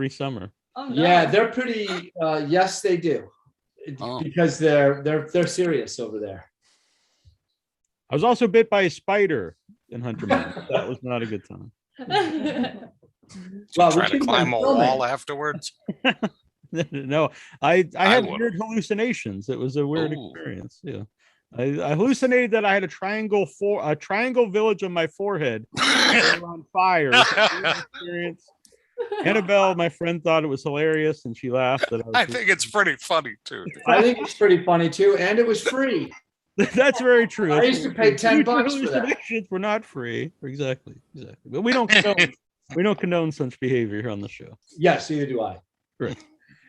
summer. Oh, no. Yeah, they're pretty. Yes, they do, because they're serious over there. I was also bit by a spider in Hunter Mountain. That was not a good time. Well, try to climb a wall afterwards. No, I had weird hallucinations. It was a weird experience. Yeah, I hallucinated that I had a triangle village on my forehead on fire. Experience. Annabelle, my friend, thought it was hilarious, and she laughed. I think it's pretty funny too. I think it's pretty funny too, and it was free. That's very true. I used to pay $10 for that. We're not free. Exactly. But we don't condone such behavior here on the show. Yes, neither do I. Right.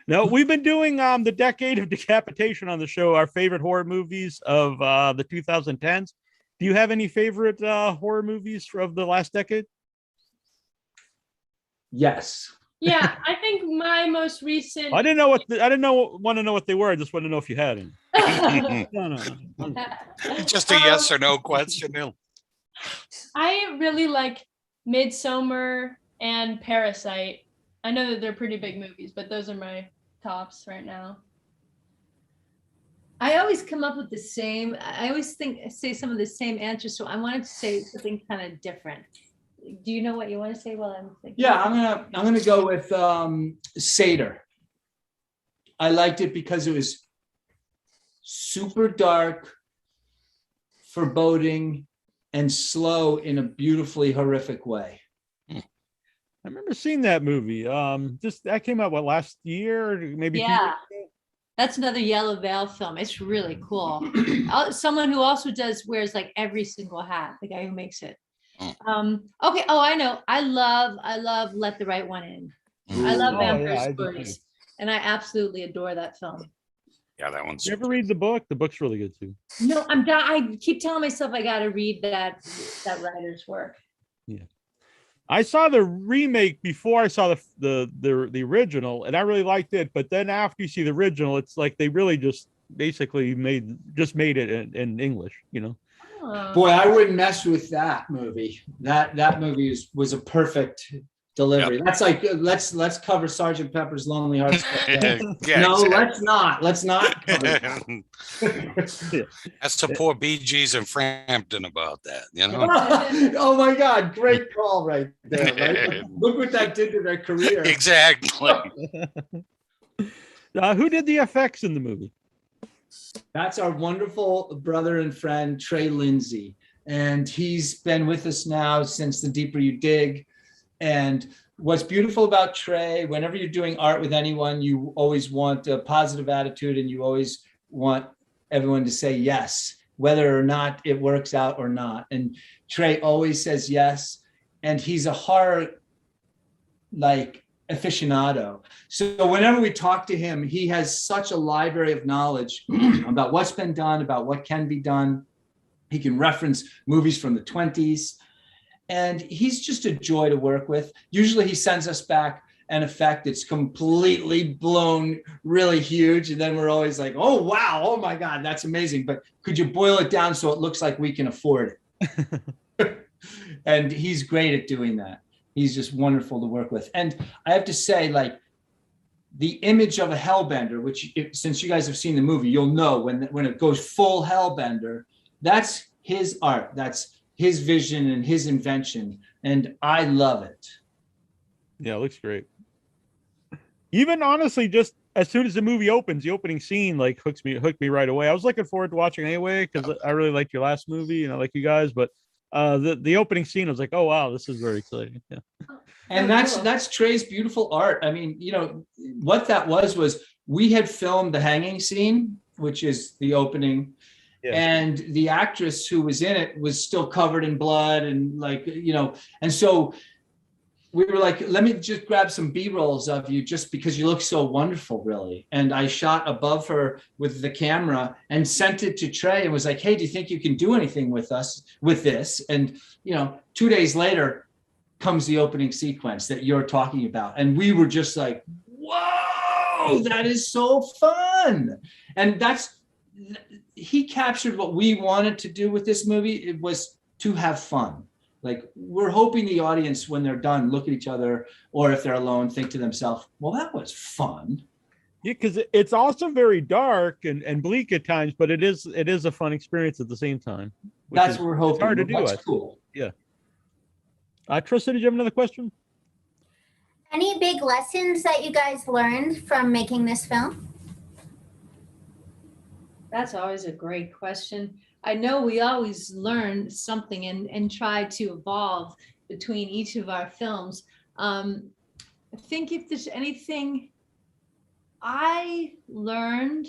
No, we've been doing the decade of decapitation on the show, our favorite horror movies of the 2010s. Do you have any favorite horror movies of the last decade? Yes. Yeah, I think my most recent. Want to know what they were. I just want to know if you had any. No. Just a yes or no question, Neal. I really like Midsommar and Parasite. I know that they're pretty big movies, but those are my tops right now. I always come up with the same. I always say some of the same answers, so I wanted to say something kind of different. Do you know what you want to say while I'm thinking? Yeah, I'm gonna go with Seder. I liked it because it was super dark, foreboding, and slow in a beautifully horrific way. I remember seeing that movie. That came out last year, maybe. Yeah, that's another Yellow Veil film. It's really cool. Someone who also wears like every single hat. The guy who makes it. Okay. Oh, I know. I love Let the Right One In. I love vampire stories, and I absolutely adore that film. Yeah, that one's. You ever read the book? The book's really good too. No, I keep telling myself I got to read that writer's work. Yeah. I saw the remake before I saw the original, and I really liked it. But then after you see the original, it's like they really just basically made it in English, you know. Boy, I wouldn't mess with that movie. That movie was a perfect delivery. Yep. That's like let's cover Sergeant Pepper's Lonely Hearts Club Band. Yeah, No, exactly. let's not cover that. That's the poor Bee Gees in Frampton about that, you know. Oh my God, great call right there. Right? Look what that did to their career. Exactly. Who did the effects in the movie? That's our wonderful brother and friend, Trey Lindsay. And he's been with us now since The Deeper You Dig. And what's beautiful about Trey, whenever you're doing art with anyone, you always want a positive attitude and you always want everyone to say yes, whether or not it works out or not. And Trey always says yes. And he's a horror aficionado. So whenever we talk to him, he has such a library of knowledge about what's been done, about what can be done. He can reference movies from the 20s. And he's just a joy to work with. Usually he sends us back an effect that's completely blown really huge. And then we're always like, oh, wow, oh my God, that's amazing. But could you boil it down so it looks like we can afford it? And he's great at doing that. He's just wonderful to work with. And I have to say, the image of a Hellbender, which since you guys have seen the movie, you'll know when it goes full Hellbender, that's his art. That's his vision and his invention. And I love it. Yeah, it looks great. Even honestly, just as soon as the movie opens, the opening scene hooked me right away. I was looking forward to watching anyway because I really liked your last movie and I like you guys, but the opening scene, I was like, oh wow, this is very exciting. Yeah. And that's Trey's beautiful art. I mean, what that was we had filmed the hanging scene, which is the opening. Yeah. And the actress who was in it was still covered in blood and and so we were like, let me just grab some B-rolls of you just because you look so wonderful, really. And I shot above her with the camera and sent it to Trey and was like, hey, do you think you can do anything with us with this? And 2 days later comes the opening sequence that you're talking about. And we were just like, whoa, that is so fun. And he captured what we wanted to do with this movie. It was to have fun. We're hoping the audience, when they're done, look at each other, or if they're alone, think to themselves, well, that was fun. Yeah, because it's also very dark and bleak at times, but it is a fun experience at the same time. That's what we're hoping. It's hard to do. That's cool. Yeah. Trista, did you have another question? Any big lessons that you guys learned from making this film? That's always a great question. I know we always learn something and try to evolve between each of our films. I think if there's anything I learned,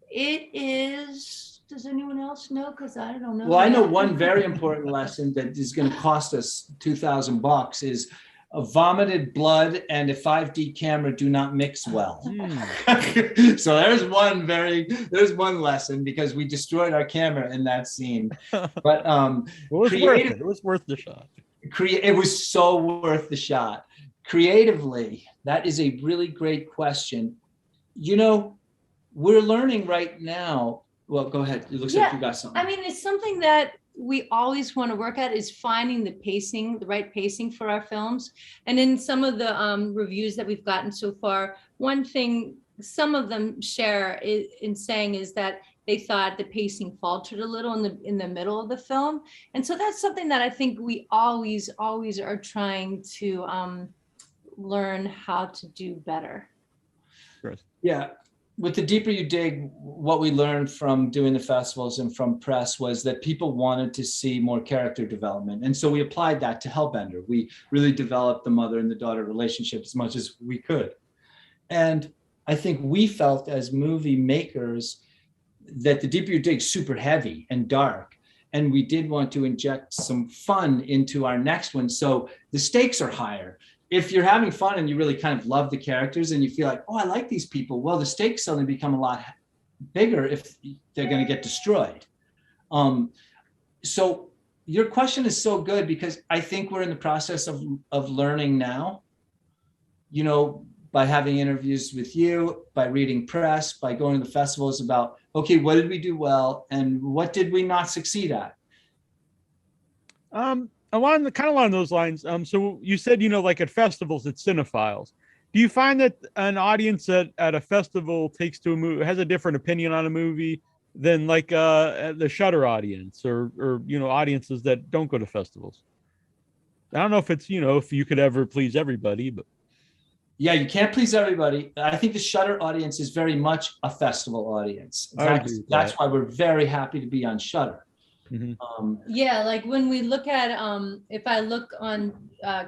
it is, does anyone else know? Because I don't know. Well, I know one very important lesson that is going to cost us $2,000 is a vomited blood and a 5D camera do not mix well. So there's one lesson because we destroyed our camera in that scene. But it was worth the shot. It was so worth the shot. Creatively, that is a really great question. We're learning right now. Well, go ahead. It looks like you got something. I mean, it's something that we always want to work at is finding the right pacing for our films. And in some of the reviews that we've gotten so far, one thing some of them share in saying is that they thought the pacing faltered a little in the middle of the film. And so that's something that I think we always are trying to learn how to do better. Yeah. With The Deeper You Dig, what we learned from doing the festivals and from press was that people wanted to see more character development. And so we applied that to Hellbender. We really developed the mother and the daughter relationship as much as we could. And I think we felt as movie makers that The Deeper You Dig is super heavy and dark. And we did want to inject some fun into our next one. So the stakes are higher. If you're having fun and you really kind of love the characters and you feel like, oh, I like these people, well, the stakes suddenly become a lot bigger if they're going to get destroyed. So Your question is so good because I think we're in the process of learning now, you know, by having interviews with you, by reading press, by going to the festivals about, okay, what did we do well and what did we not succeed at? Along those lines. So you said, you know, like at festivals, it's cinephiles. Do you find that an audience at a festival takes to a movie has a different opinion on a movie than like the Shudder audience or you know audiences that don't go to festivals? I don't know if it's, you know, if you could ever please everybody, but Yeah, you can't please everybody. I think the Shudder audience is very much a festival audience. That's why we're very happy to be on Shudder. Yeah, like when we look at if I look on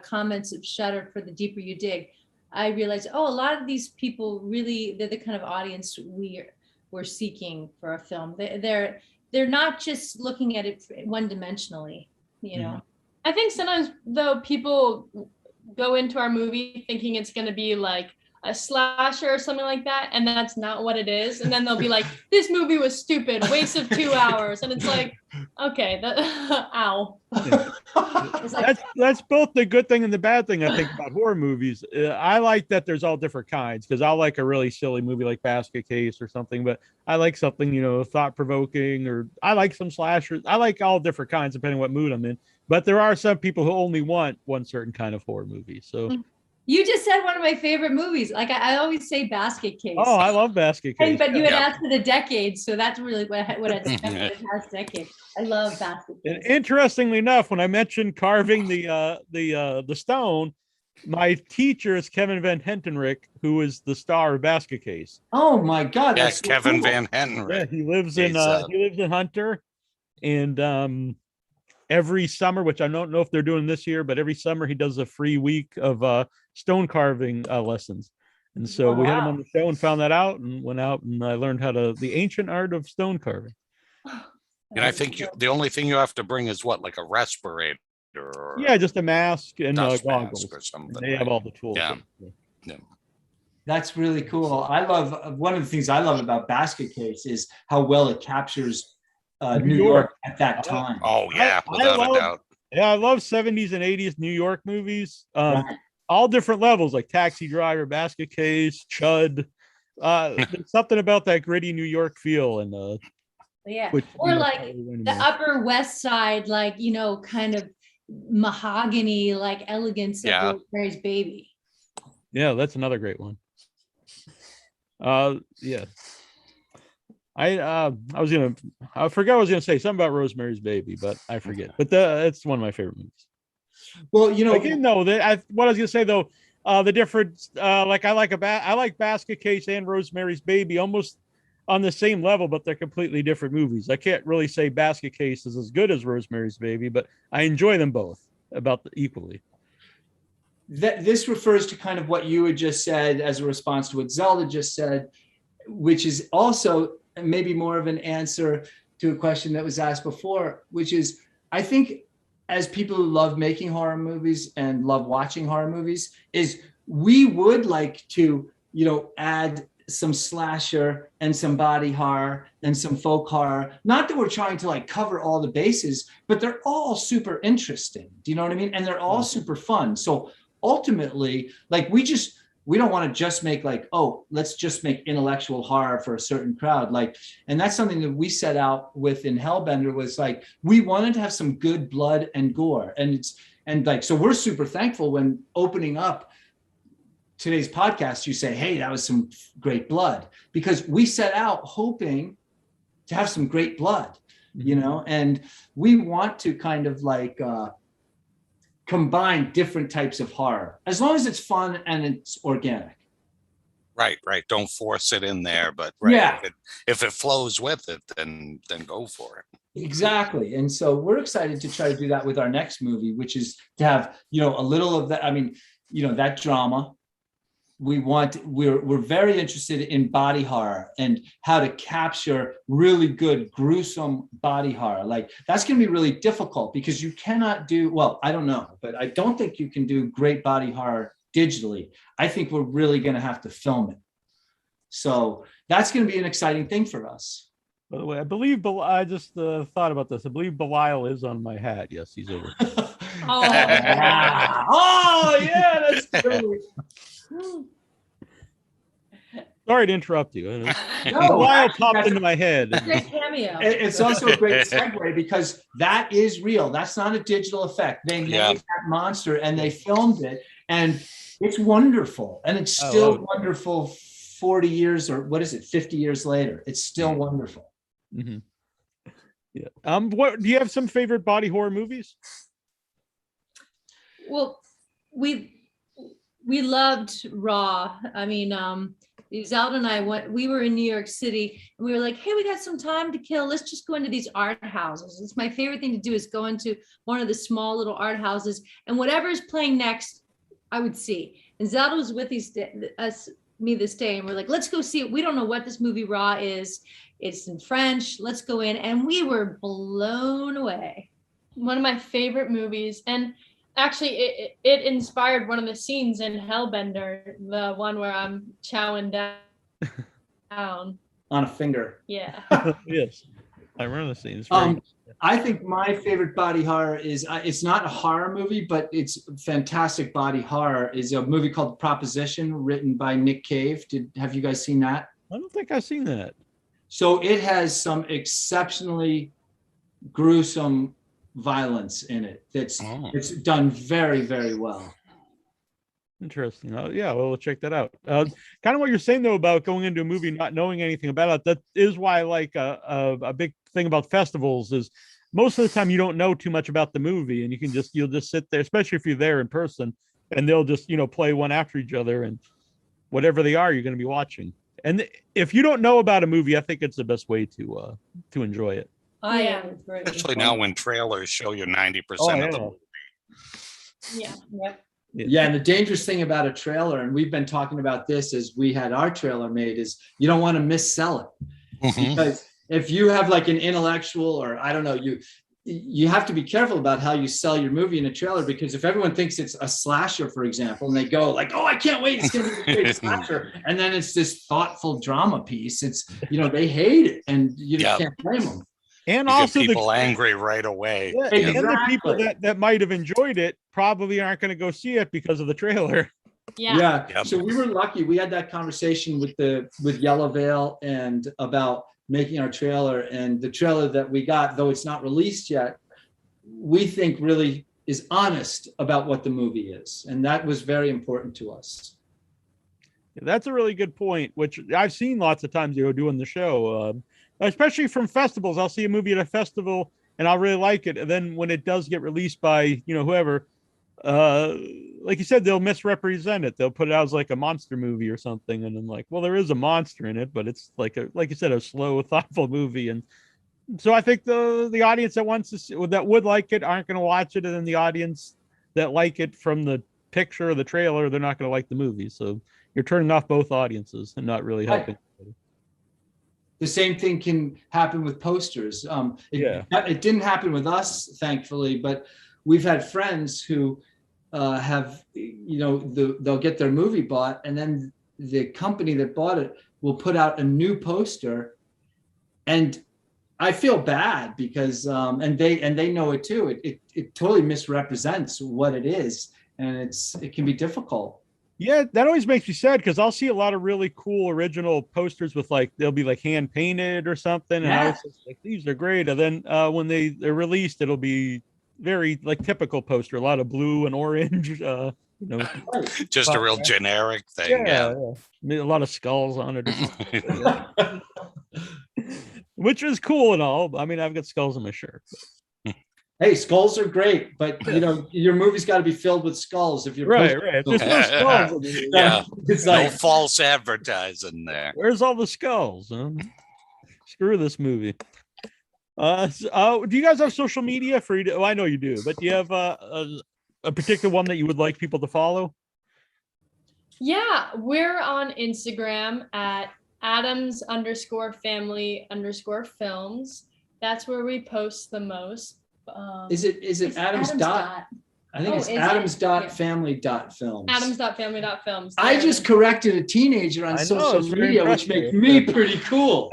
comments of Shudder for The Deeper You Dig, I realize, oh, a lot of these people really, they're the kind of audience we're seeking for a film. They're not just looking at it one-dimensionally, you know. I think sometimes though people go into our movie thinking it's going to be like a slasher or something like that, and that's not what it is, and then they'll be like, this movie was stupid, waste of 2 hours, and it's like, okay, ow. That's both the good thing and the bad thing I think about horror movies. I like that there's all different kinds, because I'll like a really silly movie like Basket Case or something, but I like something, you know, thought-provoking, or I like some slashers. I like all different kinds depending on what mood I'm in, but there are some people who only want one certain kind of horror movie. So you just said one of my favorite movies. Like I always say Basket Case. Oh, I love Basket Case. But you had asked for the decade, so that's really what I'd spent for the past decade. I love Basket Case. And interestingly enough, when I mentioned carving the stone, my teacher is Kevin Van Hentenryck, who is the star of Basket Case. Oh my God! Yes, so Kevin Van Hentenryck. Yeah, he lives in Hunter, and every summer, which I don't know if they're doing this year, but every summer he does a free week of stone carving lessons. And so we had him on the show and found that out and went out and I learned the ancient art of stone carving. And I think the only thing you have to bring is what, like a respirator? Or yeah, just a mask and goggles or something. And they have all the tools. Yeah. That's really cool. I love, one of the things I love about Basket Case is how well it captures New York at that time. Oh yeah, without a doubt. Yeah, I love 70s and 80s New York movies. All different levels, like Taxi Driver, Basket Case, Chud. There's something about that gritty New York feel, and or like the Upper West Side, like, you know, kind of mahogany, like elegance of Rosemary's Baby. Yeah, that's another great one. Yeah. I forgot I was gonna say something about Rosemary's Baby, but I forget. But it's one of my favorite movies. Well, you know, again, no, what I was gonna say though, the difference, like I like Basket Case and Rosemary's Baby almost on the same level, but they're completely different movies. I can't really say Basket Case is as good as Rosemary's Baby, but I enjoy them both about equally. This refers to kind of what you had just said as a response to what Zelda just said, which is also maybe more of an answer to a question that was asked before, which is, I think as people who love making horror movies and love watching horror movies, is we would like to, you know, add some slasher and some body horror and some folk horror. Not that we're trying to like cover all the bases, but they're all super interesting. Do you know what I mean? And they're all super fun. So ultimately, like we don't want to just make like, oh, let's just make intellectual horror for a certain crowd. Like, and that's something that we set out with in Hellbender, was like, we wanted to have some good blood and gore. And so we're super thankful when opening up today's podcast, you say, hey, that was some great blood, because we set out hoping to have some great blood, you know, and we want to kind of like, combine different types of horror, as long as it's fun and it's organic. Right. Don't force it in there, but if it flows with it, then go for it. Exactly. And so we're excited to try to do that with our next movie, which is to have, you know, a little of that. I mean, you know, that drama. We're very interested in body horror and how to capture really good, gruesome body horror. Like that's going to be really difficult because you cannot do, well, I don't know, but I don't think you can do great body horror digitally. I think we're really going to have to film it. So that's going to be an exciting thing for us. By the way, I believe I just thought about this. I believe Belial is on my hat. Yes, he's over. Oh, Yeah. Oh yeah, that's true. Sorry to interrupt you. No, Belial actually, popped into my head. Great cameo. It's also a great segue because that is real. That's not a digital effect. They made Yeah. that monster and they filmed it, and it's wonderful. And it's I still love it. wonderful 40 years or what is it, 50 years later. It's still wonderful. Mhm. Yeah. What do you have some favorite body horror movies? Well, we loved Raw. I mean, Zelda and I we were in New York City and we were like, hey, we got some time to kill. Let's just go into these art houses. It's my favorite thing to do is go into one of the small little art houses, and whatever is playing next, I would see. And Zelda was with me this day, and we're like, let's go see it. We don't know what this movie Raw is. It's in French. Let's go in. And we were blown away. one of my favorite movies, and actually it inspired one of the scenes in Hellbender, the one where I'm chowing down On a finger. Yeah. Yes, I remember the scene. It's very- I think my favorite body horror is, it's not a horror movie, but it's fantastic body horror, is a movie called Proposition, written by Nick Cave. Have you guys seen that? I don't think I've seen that. So it has some exceptionally gruesome violence in it. It's done very, very well. Interesting. Yeah, well, we'll check that out. Kind of what you're saying though about going into a movie not knowing anything about it. That is why I like a big thing about festivals is most of the time you don't know too much about the movie, and you'll just sit there, especially if you're there in person, and they'll just play one after each other, and whatever they are, you're going to be watching. And if you don't know about a movie, I think it's the best way to enjoy it. I Yeah. agree. Especially now when trailers show you 90% of the movie. Yeah. Yep. Yeah, and the dangerous thing about a trailer, and we've been talking about this as we had our trailer made, is you don't want to missell it. Mhm. Because if you have like an intellectual, or I don't know, you have to be careful about how you sell your movie in a trailer, because if everyone thinks it's a slasher, for example, and they go like, oh, I can't wait, it's gonna be a great slasher, and then it's this thoughtful drama piece, it's they hate it, and you just can't blame them. And You also get people angry right away. Yeah, Exactly. and the people that might have enjoyed it probably aren't going to go see it because of the trailer. Yeah. Yep. So we were lucky. We had that conversation with Yellow Veil and about making our trailer, and the trailer that we got, though it's not released yet, we think really is honest about what the movie is. And that was very important to us. That's a really good point, which I've seen lots of times, doing the show, especially from festivals. I'll see a movie at a festival and I'll really like it. And then when it does get released by, whoever, like you said, they'll misrepresent it. They'll put it out as like a monster movie or something. And I'm like, well, there is a monster in it, but it's like you said, a slow, thoughtful movie. And so I think the audience that wants to see, that would like it aren't going to watch it. And then the audience that like it from the picture or the trailer, they're not going to like the movie. So you're turning off both audiences and not really helping. The same thing can happen with posters. It didn't happen with us, thankfully, but we've had friends who have, they'll get their movie bought, and then the company that bought it will put out a new poster, and I feel bad because and they know it too. It totally misrepresents what it is, and it can be difficult. Yeah, that always makes me sad because I'll see a lot of really cool original posters with they'll be hand painted or something. And I was just like, these are great. And then when they're released, it'll be very typical poster, a lot of blue and orange, Just a real generic thing. Yeah. A lot of skulls on it. Which is cool and all. I mean, I've got skulls on my shirt. Hey, skulls are great, but your movie's got to be filled with skulls. If you're right. There's no skulls. Yeah, it's no false advertising there. Where's all the skulls? Huh? Screw this movie. Do you guys have social media for you? I know you do, but do you have a particular one that you would like people to follow? Yeah, we're on Instagram at Adams_family_films. That's where we post the most. Is it Adams dot? I think it's Adams.family.films. Adams.family.films. I just corrected a teenager on social media, which makes me pretty cool.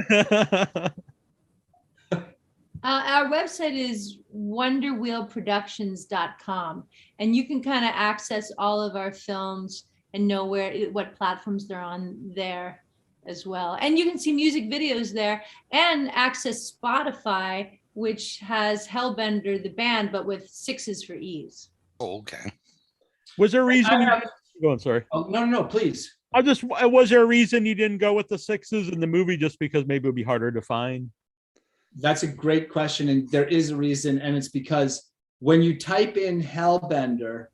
Our website is wonderwheelproductions.com, and you can kind of access all of our films and know what platforms they're on there as well. And you can see music videos there and access Spotify, which has Hellbender, the band, but with 6s for E's. Oh, okay. Was there a reason? Go on, sorry. Oh, no, please. Was there a reason you didn't go with the 6s in the movie, just because maybe it would be harder to find? That's a great question. And there is a reason. And it's because when you type in Hellbender,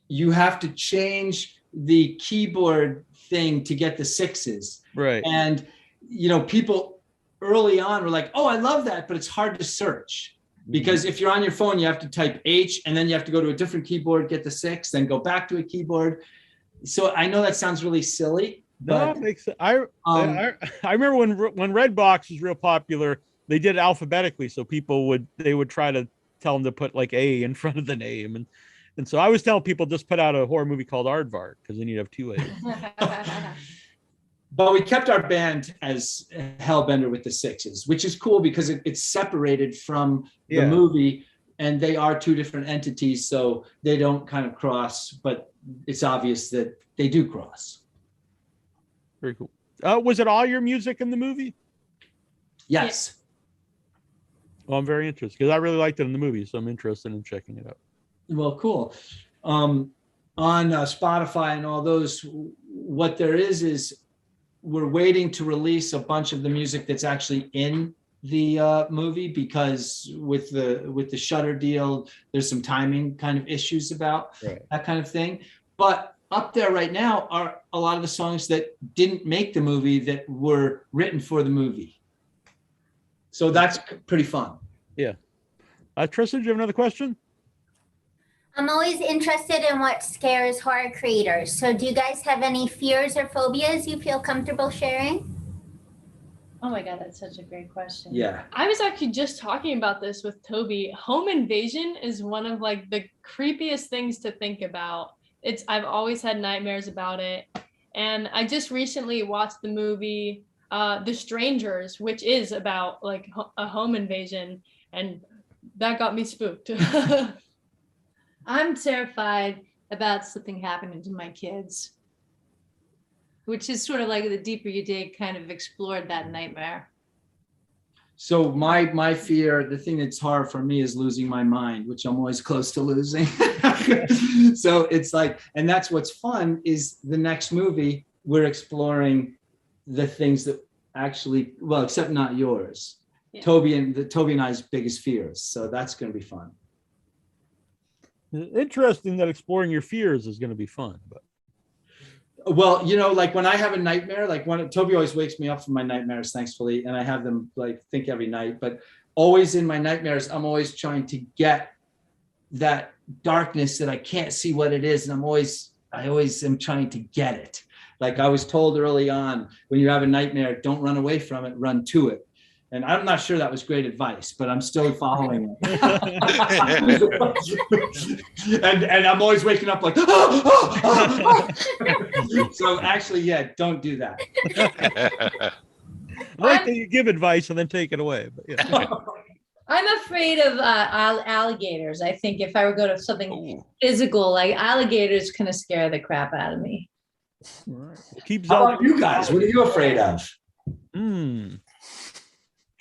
you have to change the keyboard thing to get the 6s. Right. And, people early on were like, oh, I love that, but it's hard to search. Because if you're on your phone, you have to type H, and then you have to go to a different keyboard, get the 6, then go back to a keyboard. So I know that sounds really silly, but no, it makes sense. I remember when Redbox was real popular, they did it alphabetically, so people would try to tell them to put like A in front of the name, and so I was telling people just put out a horror movie called Aardvark, because then you'd have 2 A's. But we kept our band as Hellbender with the 6s, which is cool because it's separated from the movie, and they are 2 different entities, so they don't kind of cross, but it's obvious that they do cross. Very cool. Was it all your music in the movie? Yes. Well, I'm very interested because I really liked it in the movie, so I'm interested in checking it out. Well, cool. On Spotify and all those, what there is we're waiting to release a bunch of the music that's actually in the movie, because with the Shudder deal, there's some timing kind of issues about that kind of thing. But up there right now are a lot of the songs that didn't make the movie that were written for the movie. So that's pretty fun. Yeah. Trista, do you have another question? I'm always interested in what scares horror creators. So do you guys have any fears or phobias you feel comfortable sharing? Oh my God, that's such a great question. Yeah. I was actually just talking about this with Toby. Home invasion is one of like the creepiest things to think about. I've always had nightmares about it. And I just recently watched the movie The Strangers, which is about like a home invasion, and that got me spooked. I'm terrified about something happening to my kids, which is sort of like the deeper you dig, kind of explored that nightmare. So my fear, the thing that's hard for me, is losing my mind, which I'm always close to losing. So it's like, and that's what's fun is the next movie, we're exploring the things that actually, well, except not yours. Yeah. Toby and I's biggest fears. So that's going to be fun. Interesting that exploring your fears is going to be fun. But well, like when I have a nightmare, like when Toby always wakes me up from my nightmares, thankfully, and I have them like think every night, but always in my nightmares, I'm always trying to get that darkness that I can't see what it is. And I always am trying to get it. Like I was told early on, when you have a nightmare, don't run away from it, run to it. And I'm not sure that was great advice, but I'm still following it. and I'm always waking up like, So actually, yeah, don't do that. I like that you give advice and then take it away. But yeah. I'm afraid of alligators. I think if I were going to something physical, like alligators kind of scare the crap out of me. All right. Keep How about you guys? What are you afraid of?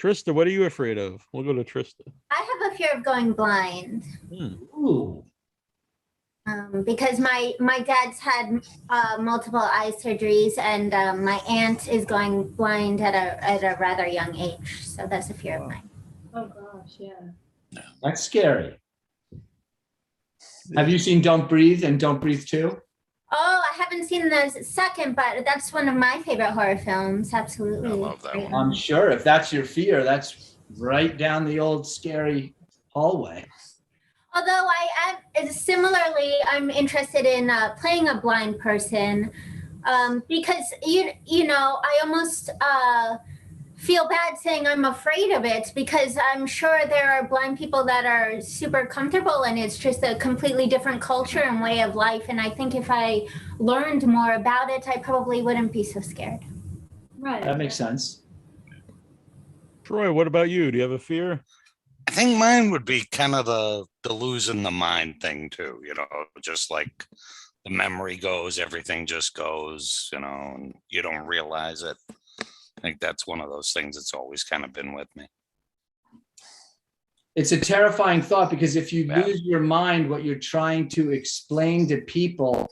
Trista, what are you afraid of? We'll go to Trista. I have a fear of going blind. Ooh. Because my dad's had multiple eye surgeries, and my aunt is going blind at a rather young age. So that's a fear of mine. Oh gosh, yeah. That's scary. Have you seen Don't Breathe and Don't Breathe 2? Oh, I haven't seen the second, but that's one of my favorite horror films. Absolutely. I love that one. I'm sure if that's your fear, that's right down the old scary hallway. Although I'm interested in playing a blind person, because I almost feel bad saying I'm afraid of it, because I'm sure there are blind people that are super comfortable, and it's just a completely different culture and way of life. And I think if I learned more about it, I probably wouldn't be so scared. Right. That makes sense. Troy, what about you? Do you have a fear? I think mine would be kind of the losing the mind thing too, just like the memory goes, everything just goes, and you don't realize it. I think that's one of those things that's always kind of been with me. It's a terrifying thought, because if you Yeah. lose your mind, what you're trying to explain to people,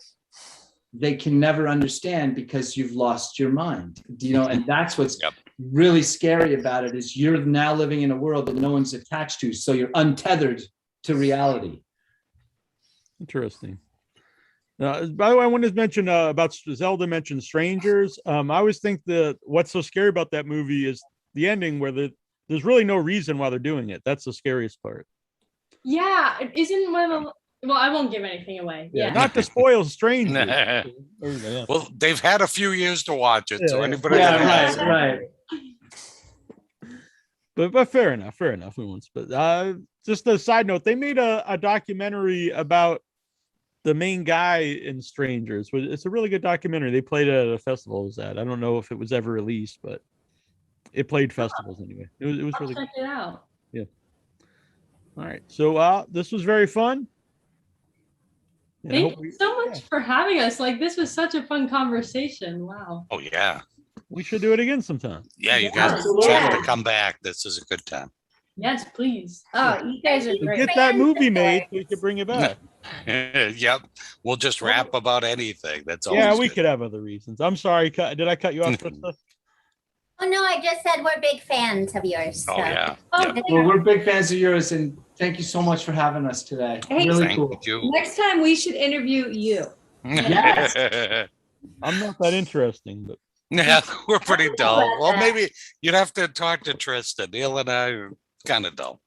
they can never understand because you've lost your mind. And that's what's Yep. really scary about it, is you're now living in a world that no one's attached to. So you're untethered to reality. Interesting. By the way, I wanted to mention about Zelda mentioned strangers. I always think that what's so scary about that movie is the ending, where there's really no reason why they're doing it. That's the scariest part. Yeah, it isn't one of the. Well, I won't give anything away. Yeah. Not to spoil strangers. Nah. Well, they've had a few years to watch it, so anybody. Right. But fair enough. We won't. But just a side note, they made a documentary about the main guy in Strangers. It's a really good documentary. They played it at a festival. I was at. I don't know if it was ever released, but it played festivals anyway. It was really Check it out. Yeah. All right. So this was very fun. And Thank you so much for having us. Like, this was such a fun conversation. Wow. Oh yeah. We should do it again sometime. Yeah, you guys have to come back. This is a good time. Yes, please. Oh, you guys are To great. get that movie made, we could bring it back. Yep. We'll just rap about anything. That's all. Yeah, we could have other reasons. I'm sorry. Did I cut you off, Trista? Oh no, I just said we're big fans of yours. Oh so. yeah. Oh, Yeah. Well, we're big fans of yours, and thank you so much for having us today. Hey, Really Thank cool. you. Next time we should interview you. Yes. I'm not that interesting, but Yeah, we're pretty dull. about Well, that. maybe you'd have to talk to Trista. Neal and I are kind of dull.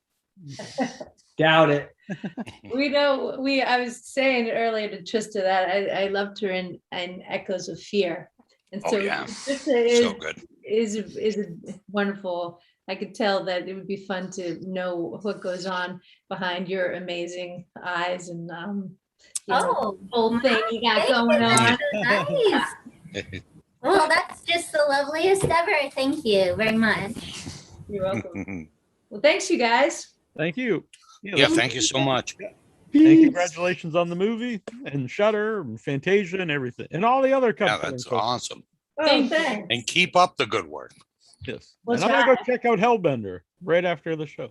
Doubt it. I was saying earlier to Trista that I loved her in Echoes of Fear. And Oh, so yeah. Trista So good. is a wonderful. I could tell that it would be fun to know what goes on behind your amazing eyes and whole thing you got going on. Nice. Well, that's just the loveliest ever. Thank you very much. You're welcome. Well, thanks, you guys. thank you. Yeah, thank you so much. And congratulations on the movie and Shudder and Fantasia and everything and all the other Yeah, companies. that's awesome. Oh, Thank you. thanks. And keep up the good work. Yes. We'll And I'm gonna go check out Hellbender right after the show.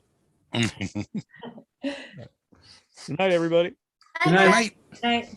Good night, everybody. Bye, Good night. guys. Right. Night.